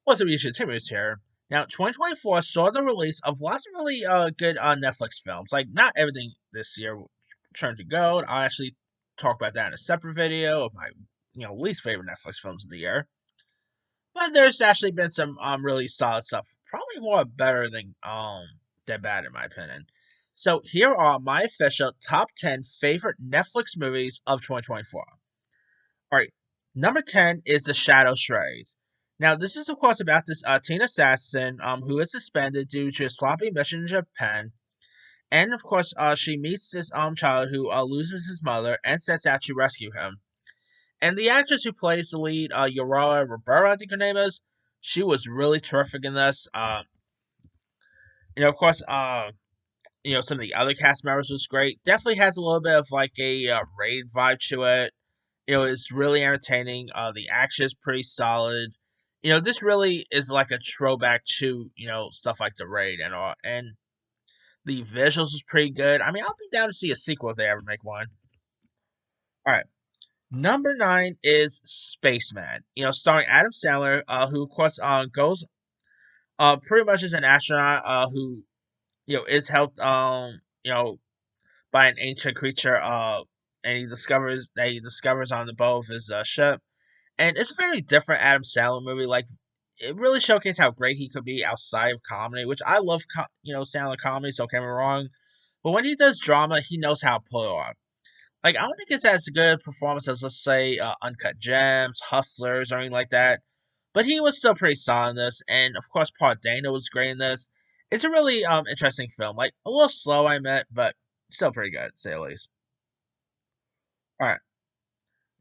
What's up, YouTube? Tim is here. Now, 2024 saw the release of lots of really good Netflix films. Like, not everything this year turned to gold. I'll actually talk about that in a separate video of my least favorite Netflix films of the year. But there's actually been some really solid stuff. Probably more better than bad in my opinion. So here are my official top 10 favorite Netflix movies of 2024. Alright, number 10 is The Shadow Strays. Now, this is, of course, about this teen assassin who is suspended due to a sloppy mission in Japan. And, of course, she meets this child who loses his mother and sets out to rescue him. And the actress who plays the lead, Aurora Rivera, I think her name is, she was really terrific in this. Of course, some of the other cast members was great. Definitely has a little bit of like a raid vibe to it. It's really entertaining. The action is pretty solid. This really is like a throwback to, stuff like The Raid and all. And the visuals is pretty good. I mean, I'll be down to see a sequel if they ever make one. Alright. Number 9 is Spaceman. Starring Adam Sandler, who, of course, goes, pretty much as an astronaut, who, is helped, by an ancient creature, and he discovers on the bow of his ship. And it's a very different Adam Sandler movie. Like, it really showcased how great he could be outside of comedy, which I love, Sandler comedy, so don't get me wrong. But when he does drama, he knows how to pull it off. Like, I don't think it's as good a performance as, let's say, Uncut Gems, Hustlers, or anything like that. But he was still pretty solid in this. And, of course, Paul Dano was great in this. It's a really interesting film. Like, a little slow, I admit, but still pretty good, to say the least. Alright.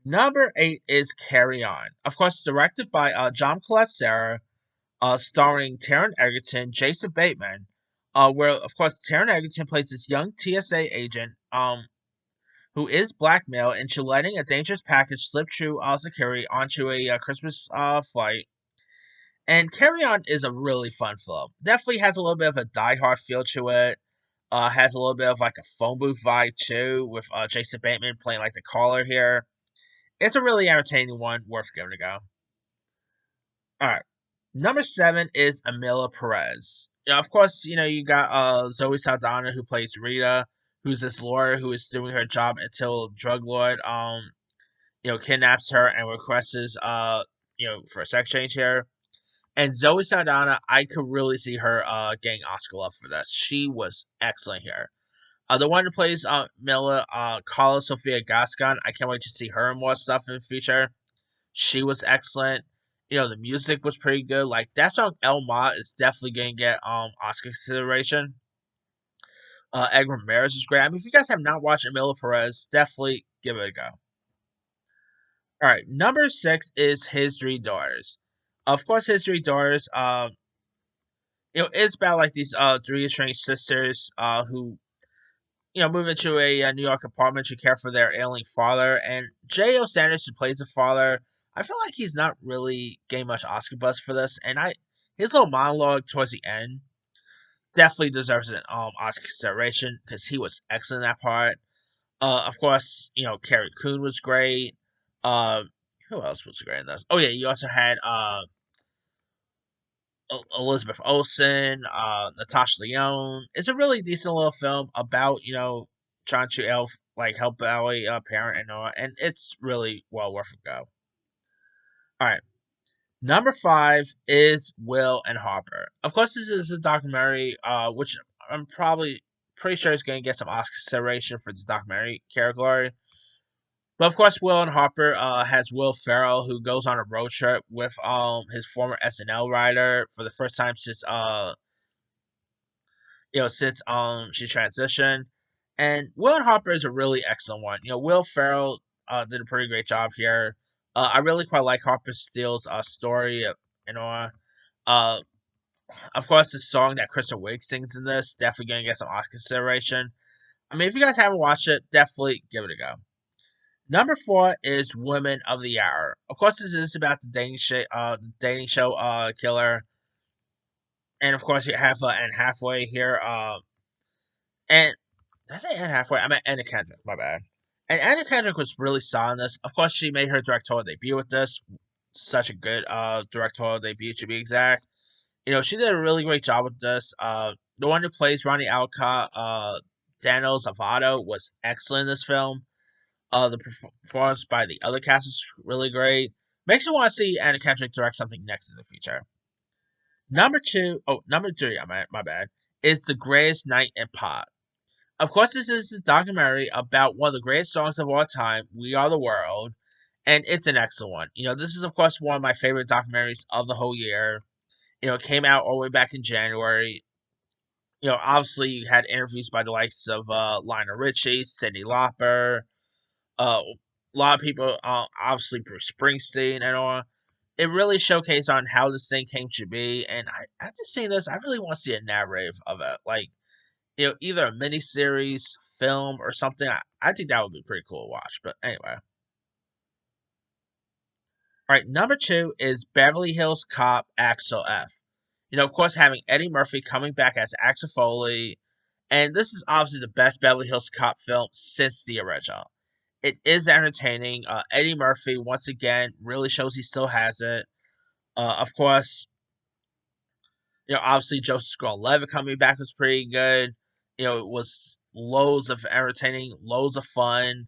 Number 8 is Carry On. Of course, directed by John Collet-Serra, starring Taron Egerton, Jason Bateman, where, of course, Taron Egerton plays this young TSA agent who is blackmailed into letting a dangerous package slip through security onto a Christmas flight. And Carry On is a really fun film. Definitely has a little bit of a Die Hard feel to it. Has a little bit of like a phone booth vibe too, with Jason Bateman playing like the caller here. It's a really entertaining one, worth giving a go. Alright. Number 7 is Aila Perez. Of course, you got Zoe Saldana who plays Rita, who's this lawyer who is doing her job until a drug lord kidnaps her and requests for a sex change here. And Zoe Saldana, I could really see her getting Oscar love for this. She was excellent here. The one who plays Mila, Carla Sofia Gascon, I can't wait to see her in more stuff in the future. She was excellent. The music was pretty good. Like, that song El Ma is definitely gonna get Oscar consideration. Edgar Ramirez is great. I mean, if you guys have not watched Aila Perez, definitely give it a go. Alright, number 6 is His Three Daughters. Of course, His Three Daughters, it's about like these three estranged sisters who move into a New York apartment to care for their ailing father. And J.O. Sanders, who plays the father, I feel like he's not really getting much Oscar buzz for this. And his little monologue towards the end definitely deserves an Oscar consideration because he was excellent in that part. Of course, Carrie Coon was great. Uh, who else was great in this? Oh yeah, you also had Elizabeth Olsen, Natasha Lyonne. It's a really decent little film about trying to help out a parent and all, and it's really well worth a go. All right, number 5 is Will and Harper. Of course, this is a documentary, which I'm probably pretty sure is going to get some Oscar consideration for the documentary category. But of course, Will and Harper has Will Ferrell, who goes on a road trip with his former SNL writer for the first time since she transitioned. And Will and Harper is a really excellent one. Will Ferrell did a pretty great job here. I really quite like Harper Steele's story and all. Uh, of course, the song that Kristen Wiig sings in this definitely gonna get some Oscar consideration. I mean, if you guys haven't watched it, definitely give it a go. Number 4 is Women of the Hour. Of course, this is about the dating show killer, and of course you have Anne Hathaway here. And did I say Anne Hathaway? I meant Anna Kendrick. My bad. And Anna Kendrick was really solid in this. Of course, she made her directorial debut with this. such a good directorial debut, to be exact. She did a really great job with this. The one who plays Ronnie Alcott, Daniel Zavato, was excellent in this film. The performance by the other cast was really great. Makes me want to see Anna Kendrick direct something next in the future. Number three, my bad, is The Greatest Night in Pop. Of course, this is a documentary about one of the greatest songs of all time, We Are the World, and it's an excellent one. This is, of course, one of my favorite documentaries of the whole year. It came out all the way back in January. Obviously, you had interviews by the likes of Lionel Richie, Cyndi Lauper, a lot of people, obviously Bruce Springsteen and all. It really showcased on how this thing came to be, and after seeing this, I really want to see a narrative of it, like either a miniseries, film, or something. I think that would be pretty cool to watch. But anyway, all right. Number two is Beverly Hills Cop Axel F. Of course, having Eddie Murphy coming back as Axel Foley, and this is obviously the best Beverly Hills Cop film since the original. It is entertaining. Eddie Murphy once again really shows he still has it. Of course, obviously Joseph Gordon-Levitt coming back was pretty good. It was loads of entertaining, loads of fun.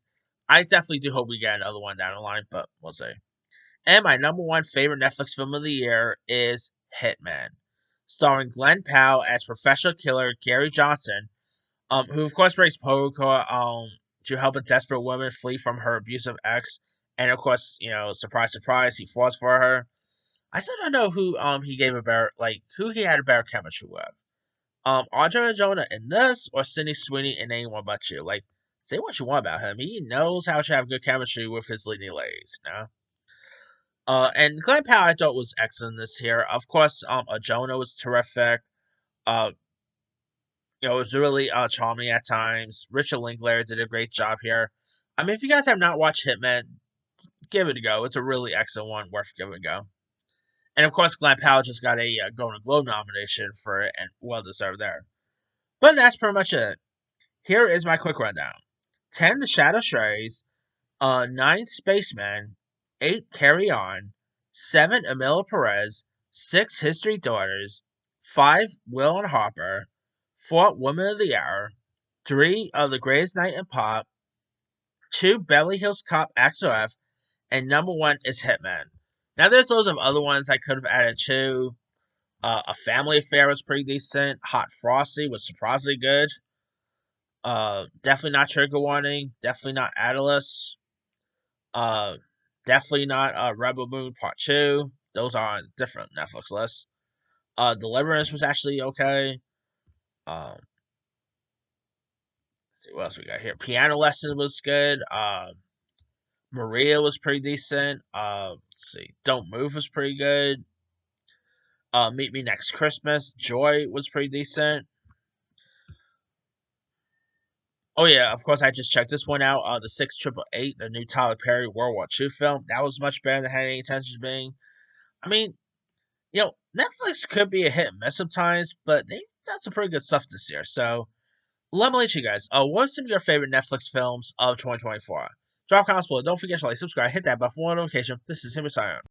I definitely do hope we get another one down the line, but we'll see. And my number one favorite Netflix film of the year is Hitman, starring Glenn Powell as professional killer Gary Johnson, who of course breaks protocol to help a desperate woman flee from her abusive ex, and of course, surprise, surprise, he falls for her. I still don't know who he gave a better who he had a better chemistry with. Audrey Jonah in this or Sydney Sweeney in Anyone But You. Like, say what you want about him. He knows how to have good chemistry with his leading ladies. And Glenn Powell I thought was excellent this here. Of course, Jonah was terrific. Uh, it was really charming at times. Richard Linklater did a great job here. I mean, if you guys have not watched Hitman, give it a go. It's a really excellent one, worth giving a go. And of course, Glenn Powell just got a Golden Globe nomination for it, and well deserved there. But that's pretty much it. Here is my quick rundown: 10 The Shadow Strays, 9 Spaceman, 8 Carry On, 7 Aila Perez, 6 History Daughters, 5 Will and Harper, 4 Woman of the Hour, 3 The Greatest Night in Pop, 2 Beverly Hills Cop Axel F, and number 1 is Hitman. Now, there's loads of other ones I could have added too. A Family Affair was pretty decent. Hot Frosty was surprisingly good. Definitely not Trigger Warning. Definitely not Atlas. Uh, Definitely not Rebel Moon Part 2. Those are on different Netflix lists. Deliverance was actually okay. Let's see what else we got here. Piano Lesson was good. Maria was pretty decent. Let's see. Don't Move was pretty good. Meet Me Next Christmas. Joy was pretty decent. Oh yeah, of course I just checked this one out. The 6888, the new Tyler Perry World War II film, that was much better than had any intentions of being. I mean, Netflix could be a hit and miss sometimes, but they've done some pretty good stuff this year. So let me let you guys. What are some of your favorite Netflix films of 2024? Drop comments below. Don't forget to like, subscribe, hit that bell for more notification. This is Hitman signing out.